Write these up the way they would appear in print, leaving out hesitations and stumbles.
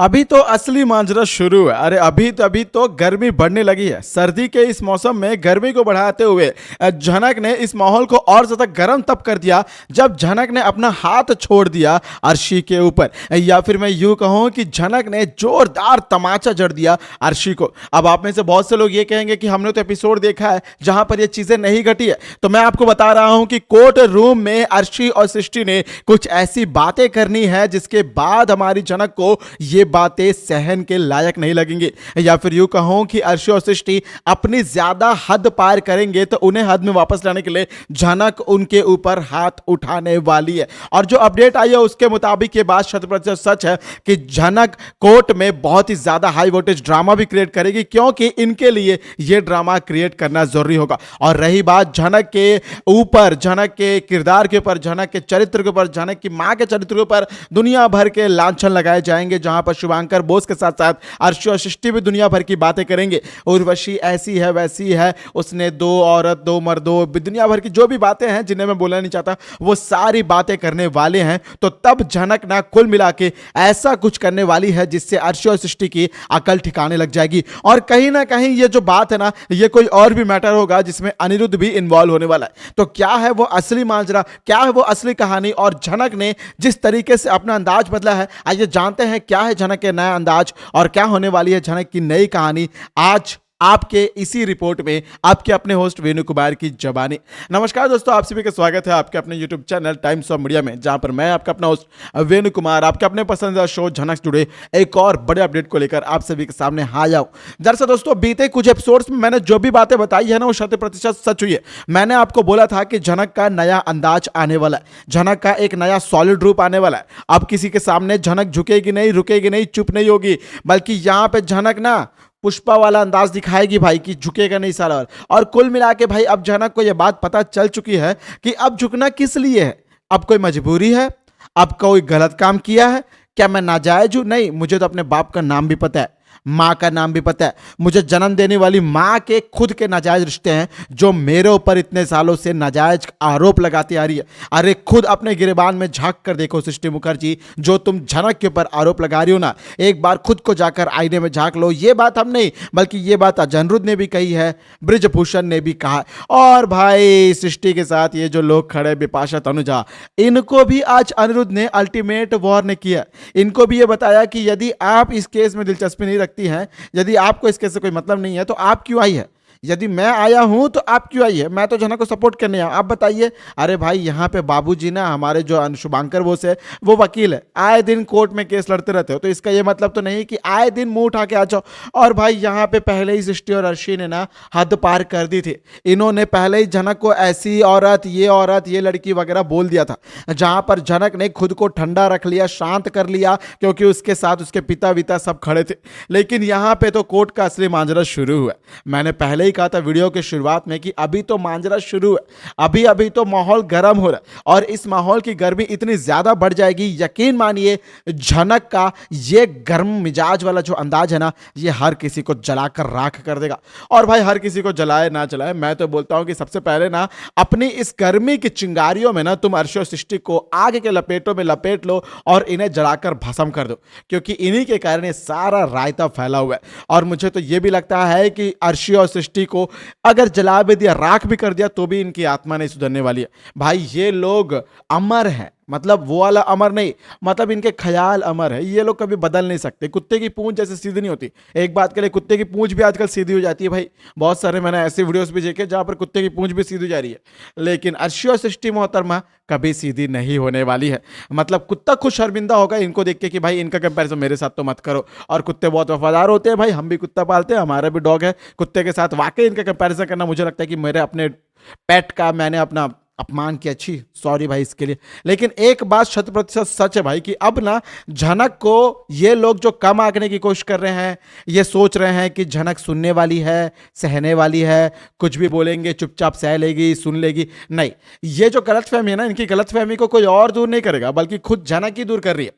अभी तो असली मांजरा शुरू है। अरे अभी तो गर्मी बढ़ने लगी है। सर्दी के इस मौसम में गर्मी को बढ़ाते हुए झनक ने इस माहौल को और ज्यादा गर्म तब कर दिया जब झनक ने अपना हाथ छोड़ दिया अर्शी के ऊपर, या फिर मैं यूं कहूं कि झनक ने जोरदार तमाचा जड़ दिया अर्शी को। अब आप में से बहुत से लोग ये कहेंगे कि हमने तो एपिसोड देखा है जहां पर ये चीजें नहीं घटी है, तो मैं आपको बता रहा हूं कि कोर्ट रूम में अर्शी और सृष्टि ने कुछ ऐसी बातें करनी है जिसके बाद हमारी झनक को ये बातें सहन के लायक नहीं लगेंगी, या फिर यूं कहूं कि अर्शी और सृष्टि अपनी ज्यादा हद पार करेंगे तो उन्हें हद में वापस लाने के लिए झनक उनके ऊपर हाथ उठाने वाली है। और जो अपडेट आई है उसके मुताबिक ये बात 100% सच है कि झनक कोर्ट में बहुत ही ज्यादा हाई वोल्टेज ड्रामा भी क्रिएट करेगी, क्योंकि इनके लिए यह ड्रामा क्रिएट करना जरूरी होगा। और रही बात झनक के ऊपर, झनक के किरदार के ऊपर, झनक के चरित्र के ऊपर, झनक की मां के चरित्र के ऊपर दुनिया भर के लांछन लगाए जाएंगे, जहां पर शुभांकर बोस के साथ साथ अर्शी और सृष्टि भी दुनिया भर की बातें करेंगे। उर्वशी ऐसी है वैसी है, उसने दो औरत दो मर्दों, दुनिया भर की जो भी बातें हैं जिन्हें मैं बोलना नहीं चाहता वो सारी बातें करने वाले हैं। तो तब झनक ना कुल मिला के ऐसा कुछ करने वाली है जिससे अर्शी और सृष्टि की अकल ठिकाने लग जाएगी। और कहीं ना कहीं ये जो बात है ना, ये कोई और भी मैटर होगा जिसमें अनिरुद्ध भी इन्वॉल्व होने वाला है। तो क्या है वो असली मांजरा, क्या है वो असली कहानी, और झनक ने जिस तरीके से अपना अंदाज बदला है, आइए जानते हैं क्या है झनक के नया अंदाज और क्या होने वाली है झनक की नई कहानी आज आपके इसी रिपोर्ट में आपके अपने होस्ट वेणु कुमार की जबानी। नमस्कार दोस्तों, आप सभी का स्वागत है आपके अपने YouTube channel times of media में, जहां पर मैं आपका अपना होस्ट वेणु कुमार आपके अपने पसंदीदा शो झनक से जुड़े एक और बड़े अपडेट को लेकर आप सभी के सामने हाजिर हूं। दरअसल दोस्तों, बीते कुछ एपिसोड्स में मैंने जो भी बातें बताई है ना वो 100% सच हुई है। मैंने आपको बोला था कि झनक का नया अंदाज आने वाला है, झनक का एक नया सॉलिड रूप आने वाला है। अब किसी के सामने झनक झुकेगी नहीं, रुकेगी नहीं, चुप नहीं होगी, बल्कि यहां पे झनक ना पुष्पा वाला अंदाज दिखाएगी भाई कि झुकेगा नहीं साला। और कुल मिला के भाई अब झनक को यह बात पता चल चुकी है कि अब झुकना किस लिए है। अब कोई मजबूरी है, अब कोई गलत काम किया है क्या, मैं नाजायज हूं? नहीं, मुझे तो अपने बाप का नाम भी पता है, माँ का नाम भी पता है, मुझे जन्म देने वाली माँ के खुद के नाजायज रिश्ते हैं जो मेरे ऊपर इतने सालों से नाजायज आरोप लगाती आ रही है। अरे खुद अपने गिरेबान में झांक कर देखो सृष्टि मुखर्जी, जो तुम झनक के ऊपर आरोप लगा रही हो ना, एक बार खुद को जाकर आईने में झांक लो। ये बात हम नहीं बल्कि ये बात अनिरुद्ध ने भी कही है, ब्रिजभूषण ने भी कहा, और भाई सृष्टि के साथ ये जो लोग खड़े बिपाशा तनुजा, इनको भी आज अनिरुद्ध ने अल्टीमेट वार्न किया। इनको भी ये बताया कि यदि आप इस केस में दिलचस्पी नहीं रखती हैं, यदि आपको इसके से कोई मतलब नहीं है तो आप क्यों आई है? यदि मैं आया हूं तो आप क्यों आई है? मैं तो झनक को सपोर्ट करने आया, आप बताइए। अरे भाई यहाँ पे बाबूजी ना, हमारे जो शुभांकर बोस है वो वकील है, आए दिन कोर्ट में केस लड़ते रहते हो, तो इसका ये मतलब तो नहीं कि आए दिन मुंह उठा के आ जाओ। और भाई यहाँ पे पहले ही सृष्टि और अर्शी ने ना हद पार कर दी थी। इन्होंने पहले ही झनक को ऐसी औरत, ये लड़की वगैरह बोल दिया था, जहां पर झनक ने खुद को ठंडा रख लिया, शांत कर लिया, क्योंकि उसके साथ उसके पिता विता सब खड़े थे। लेकिन यहाँ पे तो कोर्ट का असली मांजरा शुरू हुआ। मैंने पहले कहा था वीडियो के शुरुआत में कि अभी तो मांजरा शुरू है, अभी तो माहौल गर्म हो रहा है, और इस माहौल की गर्मी इतनी ज्यादा बढ़ जाएगी, यकीन मानिए झनक का ये गर्म मिजाज वाला जो अंदाज है ना, ये हर किसी को जलाकर राख कर देगा। और भाई हर किसी को जलाए ना जलाए, मैं तो बोलता हूं कि सबसे पहले ना अपनी इस गर्मी की चिंगारियों में ना तुम अर्शी और सृष्टि को आग के लपेटों में लपेट लो और इन्हें जलाकर भस्म कर दो, क्योंकि इन्हीं के कारण ये सारा रायता फैला हुआ है। और मुझे तो ये भी लगता है कि अर्शी और सृष्टि को अगर जला भी दिया, राख भी कर दिया, तो भी इनकी आत्मा नहीं सुधरने वाली है। भाई ये लोग अमर हैं, मतलब वो वाला अमर नहीं, मतलब इनके ख्याल अमर है, ये लोग कभी बदल नहीं सकते। कुत्ते की पूंछ जैसे सीधी नहीं होती, एक बात के लिए कुत्ते की पूंछ भी आजकल सीधी हो जाती है भाई। बहुत सारे मैंने ऐसे वीडियोस भी देखे जहां पर कुत्ते की पूंछ भी सीधी हो जा रही है, लेकिन अर्शी और सृष्टि मोहतरमा कभी सीधी नहीं होने वाली है। मतलब कुत्ता खुद शर्मिंदा होगा इनको देख के कि भाई इनका कंपैरिजन मेरे साथ तो मत करो। और कुत्ते बहुत वफादार होते हैं भाई, हम भी कुत्ता पालते हैं, हमारा भी डॉग है, कुत्ते के साथ वाकई इनका कंपैरिजन करना मुझे लगता है कि मेरे अपने पेट का मैंने अपना अपमान किया, अच्छी सॉरी भाई इसके लिए। लेकिन एक बात 100% सच है भाई कि अब ना झनक को ये लोग जो कम आंकने की कोशिश कर रहे हैं, ये सोच रहे हैं कि झनक सुनने वाली है, सहने वाली है, कुछ भी बोलेंगे चुपचाप सह लेगी, सुन लेगी। नहीं, ये जो गलतफहमी है ना, इनकी गलतफहमी को कोई और दूर नहीं करेगा बल्कि खुद झनक ही दूर कर रही है।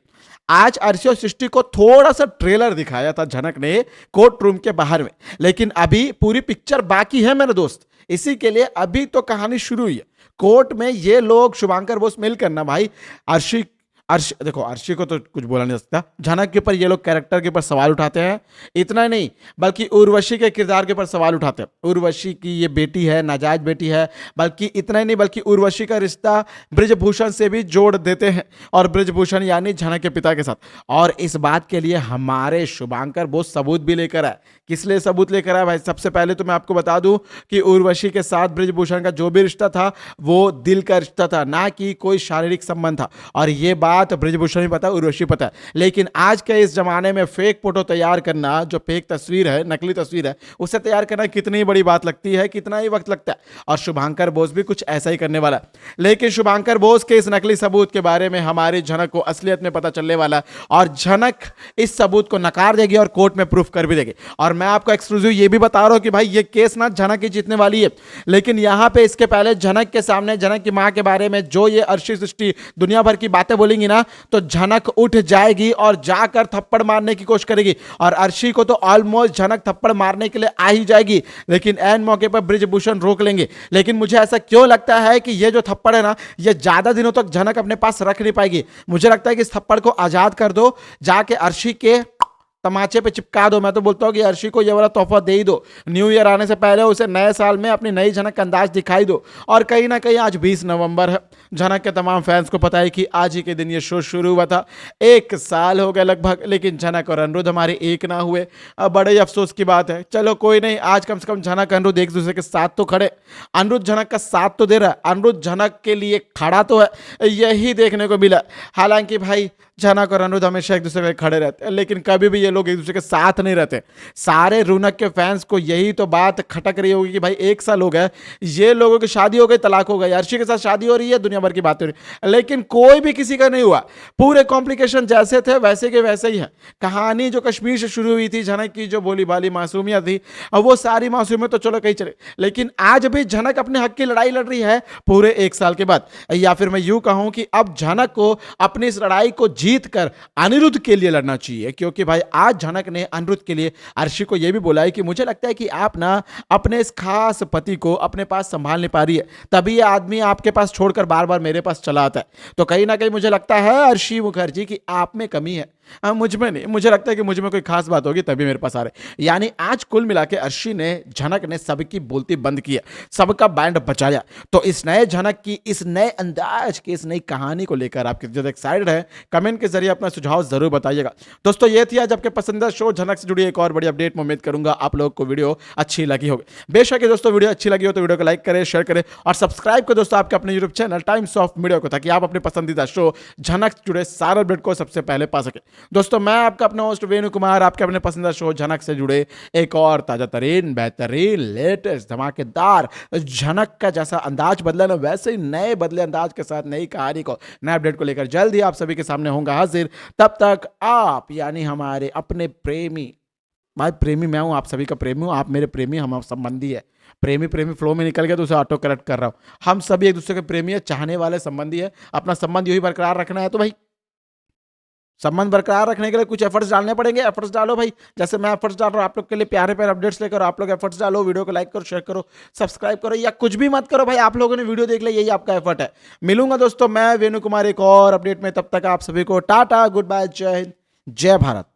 आज अर्शी और सृष्टि को थोड़ा सा ट्रेलर दिखाया था झनक ने कोर्ट रूम के बाहर में, लेकिन अभी पूरी पिक्चर बाकी है मेरे दोस्त। इसी के लिए अभी तो कहानी शुरू हुई है। कोर्ट में ये लोग शुभांकर बोस मिलकर ना भाई अर्शी अर्श देखो, अर्शी को तो कुछ बोला नहीं सकता, झनक के ऊपर ये लोग कैरेक्टर के ऊपर सवाल उठाते हैं। इतना ही नहीं बल्कि उर्वशी के किरदार के ऊपर सवाल उठाते हैं। उर्वशी की ये बेटी है, नाजायज बेटी है। बल्कि इतना ही नहीं बल्कि उर्वशी का रिश्ता ब्रिजभूषण से भी जोड़ देते हैं, और ब्रिजभूषण यानी झनक के पिता के साथ। और इस बात के लिए हमारे शुभांकर बोस सबूत भी लेकर आए। किस लिए सबूत लेकर आए भाई? सबसे पहले तो मैं आपको बता दूं कि उर्वशी के साथ ब्रिजभूषण का जो भी रिश्ता था वो दिल का रिश्ता था, ना कि कोई शारीरिक संबंध था। और ये बात ब्रिजभूषण भी पता है, उर्वशी पता है। लेकिन आज के इस जमाने में फेक फोटो तैयार करना, जो फेक तस्वीर है, नकली तस्वीर है, उसे तैयार करना कितनी बड़ी बात लगती है, कितना ही वक्त लगता है। और शुभांकर बोस भी कुछ ऐसा ही करने वाला है। लेकिन शुभांकर बोस के इस नकली सबूत के बारे में हमारी झनक को असलियत में पता चलने वाला है, और झनक इस सबूत को नकार देगी और कोर्ट में प्रूफ कर भी देगी। और मैं आपको एक्सक्लूसिव ये भी बता रहा हूं कि भाई ये केस ना झनक ही जीतने वाली है। लेकिन यहां पे इसके पहले झनक के सामने झनक की मां के बारे में जो ये अर्शी सृष्टि दुनिया भर की बातें बोलेंगी ना, तो झनक उठ जाएगी और जाकर थप्पड़ मारने की कोशिश करेगी। और अर्शी को तो ऑलमोस्ट झनक थप्पड़ मारने के लिए आ ही जाएगी, लेकिन एन मौके पर ब्रिजभूषण रोक लेंगे। लेकिन मुझे ऐसा क्यों लगता है कि ये जो थप्पड़ है ना, ये ज्यादा दिनों तक झनक अपने पास रख नहीं पाएगी। मुझे लगता है कि इस थप्पड़ को आजाद कर दो, जाके अर्शी के तमाचे पे चिपका दो। मैं तो बोलता हूँ कि अर्शी को ये वाला तोहफा दे ही दो। न्यू ईयर आने से पहले उसे नए साल में अपनी नई झनक का अंदाज दिखाई दो। और कहीं ना कहीं आज 20 नवंबर है। झनक के तमाम फैंस को पता है कि आज ही के दिन ये शो शुरू हुआ था। 1 साल हो गया लगभग, लेकिन झनक और अनिरुद्ध हमारे एक ना हुए। अब बड़े अफसोस की बात है। चलो कोई नहीं, आज कम से कम झनक अनिरुद्ध एक दूसरे के साथ तो खड़े। अनिरुद्ध झनक का साथ तो दे रहा है, अनिरुद्ध झनक के लिए खड़ा तो है, यही देखने को मिला। हालांकि भाई झनक और अनिरुद्ध हमेशा एक दूसरे के खड़े रहते हैं, लेकिन कभी भी ये लोग एक दूसरे के साथ नहीं रहते। सारे रौनक के फैंस को यही तो बात खटक रही होगी कि भाई 1 साल हो गया, ये लोगों की शादी हो गई, तलाक हो गई, अर्शी के साथ शादी हो रही है, दुनिया भर की बात हो रही है, लेकिन कोई भी किसी का नहीं हुआ। पूरे कॉम्प्लिकेशन जैसे थे वैसे के वैसे ही है। कहानी जो कश्मीर से शुरू हुई थी, झनक की जो बोली भाली मासूमियत थी, अब वो सारी मासूमियत तो चलो कहीं चले, लेकिन आज भी झनक अपने हक की लड़ाई लड़ रही है पूरे 1 साल के बाद। या फिर मैं यूं कहूं कि अब झनक को अपनी इस लड़ाई को जीत कर अनिरुद्ध के लिए लड़ना चाहिए, क्योंकि भाई आज झनक ने अनिरुद्ध के लिए अर्शी को यह भी बोला है कि मुझे लगता है कि आप ना अपने इस खास पति को अपने पास संभाल नहीं पा रही है, तभी यह आदमी आपके पास छोड़कर बार बार मेरे पास चला आता है। तो कहीं ना कहीं मुझे लगता है अर्शी मुखर्जी की आप में कमी है, मुझ में नहीं। मुझे लगता है कि मुझ में कोई खास बात होगी तभी मेरे पास आ रहे। यानी आज कुल मिला के अर्शी ने, झनक ने सबकी बोलती बंद की है, सबका बैंड बचाया। तो इस नए झनक की, इस नए अंदाज की, इस नई कहानी को लेकर आप कितने एक्साइटेड है, कमेंट के जरिए अपना सुझाव जरूर बताइएगा। दोस्तों ये थी आज आपके पसंदीदा शो झनक से जुड़ी एक और बड़ी अपडेट। मैं उम्मीद करूंगा आप लोगों को वीडियो अच्छी लगी होगी। बेशक दोस्तों वीडियो अच्छी लगी हो तो वीडियो को लाइक करें, शेयर करें और सब्सक्राइब करें दोस्तों आपके अपने YouTube channel times of media को, ताकि आप अपने पसंदीदा शो झनक से जुड़े सारे अपडेट को सबसे पहले पा सके। दोस्तों मैं आपका अपना होस्ट वेणु कुमार, आपके अपने पसंदीदा शो झनक से जुड़े एक और ताजा तरीन, बेहतरीन, लेटेस्ट, धमाकेदार झनक का जैसा अंदाज बदला ना, वैसे ही नए बदले अंदाज के साथ नई कहानी को, नए अपडेट को लेकर जल्द ही आप सभी के सामने होगा हाजिर। तब तक आप यानी हमारे अपने प्रेमी, भाई प्रेमी मैं हूं, आप सभी का प्रेमी हूं, आप मेरे प्रेमी, हम संबंधी है। प्रेमी प्रेमी फ्लो में निकल गया तो उसे ऑटो करेक्ट कर रहा हूं। हम सभी एक दूसरे के प्रेमी है, चाहने वाले संबंधी है। अपना संबंध यही बरकरार रखना है तो भाई संबंध बरकरार रखने के लिए कुछ एफर्ट्स डालने पड़ेंगे। एफर्ट्स डालो भाई, जैसे मैं एफर्ट्स डाल रहा हूं आप लोग के लिए प्यारे प्यारे अपडेट्स लेकर, आप लोग एफर्ट्स डालो, वीडियो को लाइक करो, शेयर करो, सब्सक्राइब करो, या कुछ भी मत करो भाई, आप लोगों ने वीडियो देख लिया, यही आपका एफर्ट है। मिलूंगा दोस्तों मैं वेणु कुमार एक और अपडेट में, तब तक आप सभी को टाटा, गुड बाय, जय हिंद, जय भारत।